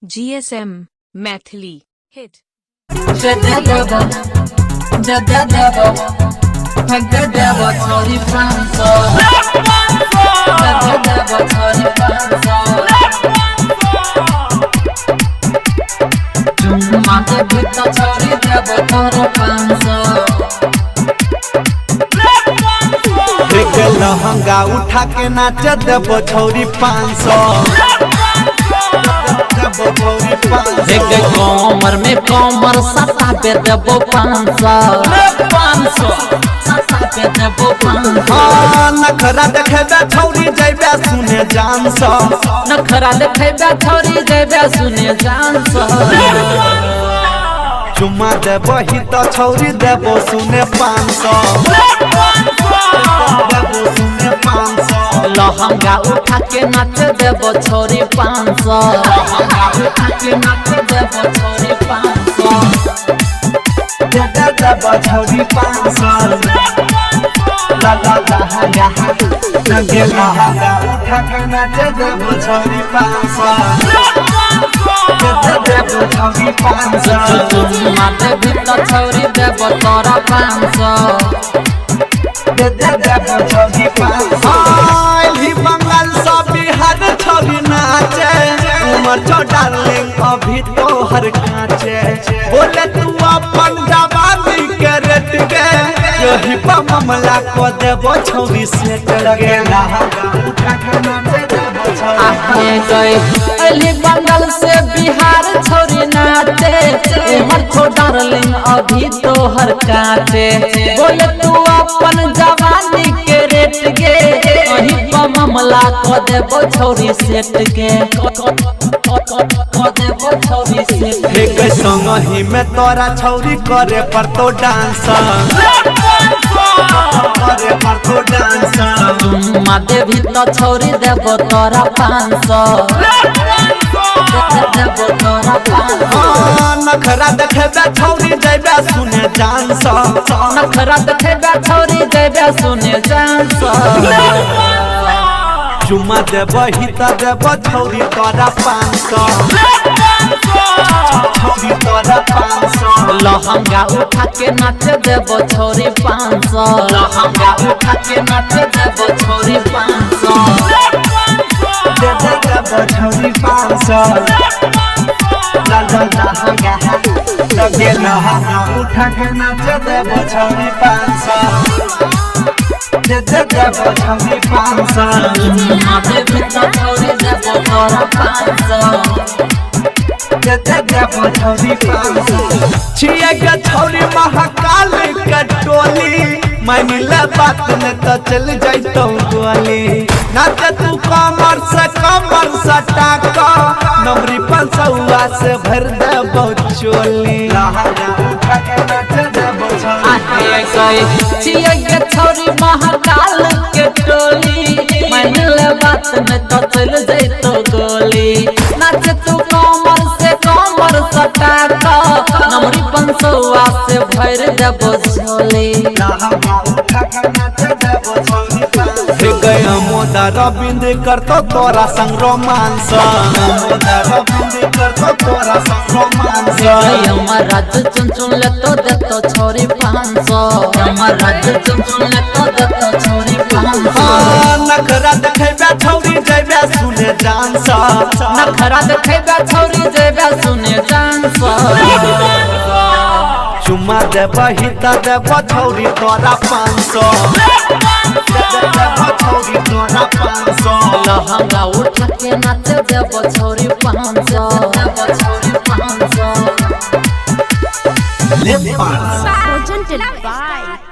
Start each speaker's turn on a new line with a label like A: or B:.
A: GSM Mathili hit.
B: लहंगा उठा के नाच देबो छौरी 500।
C: कमर में कमर सटा पे देबो 500
B: नखरा देखेबे छौरी जइबे सुने जान सा।
C: नखरा देखेबे छौरी जइबे सुने जान सा।
B: चुम्मा देबो ही तो छौरी देबो सुने 500।
C: लहंगा उठा के नाच देबो छौरी 500। लहंगा उठा के नाच देबो छौरी 500।
B: देबो छौरी 500। लहंगा उठा के नाच देबो छौरी 500। देबो छौरी 500।
C: माथे भीतर छौरी देबो तोरा 500।
B: देबो छौरी 500। बंगाल सब बिहार छौरी नाचे। उमर छो डार्लिंग अभी तो हर काचे। बोले तू अपन जवानी के रेट गे। यही पर मामला को देबो छौरी सेट लगे। उठा के नाचे देबो छौरी।
C: गए बंगाल से बिहार छौरी नाचे। उमर छो डार्लिंग अभी तो हर काचे। बोले तू अपन जवानी के रेट गे। यही पर मामला को देबो छौरी सेट के।
B: एक संग ही में तोरा छौरी करे पर तो डांस। करे पर तो डांस।
C: माथे भीतर छौरी देबो तोरा 500। देबो तोरा 500।
B: नखरा देखेबे छौरी जइबे सुने जान सा।
C: नखरा देखेबे छौरी जइबे सुने जान सा।
B: चुम्मा देबो ही तो देबो छौरी तोरा 500। छौरी तोरा 500।
C: लहंगा उठा के नाच देबो छौरी 500। लहंगा उठा के नाच देबो छौरी 500।
B: देबो छौरी 500। लहंगा उठा के नाच देबो छौरी 500। देबो छौरी 500।
C: माथे भीतर छौरी देबो तोरा 500।
B: देबो छौरी 500। छिए के छौरी महाकाल के टोली। मान ले बात न तो चल जाइतो गोली। नाच तू कमर सटा का। नमरी 500 से भर देबो चोली। लहंगा उठा के नाच देबो छौरी।
C: छिए के छौरी महाकाल के टोली। मान ले बात न तो चल जाइतो गोली। नाच तू कमर सटा का। नमरी 500 से भर देबो झोली।
B: लहंगा उठा के नाच देबो छौरी 500। गया मोदा रविंद करतो तोरा संग रोमांस। मोदा रविंद करतो तोरा संग रोमांस।
C: हमर राज्य चुन ले तो देतो छौरी 500। हमर राज्य चुन ले तो देतो छौरी 500।
B: नखरा देखेबे छौरी जइबे सुने जान सा।
C: नखरा देखेबे छौरी जइबे सुने जान सा।
B: चुम्मा देबो ही तो देबो छौरी तोरा 500। देबो छौरी तोरा 500।
C: लहंगा उठा के नाच देबो छौरी 500। देबो छौरी 500।
A: Presented by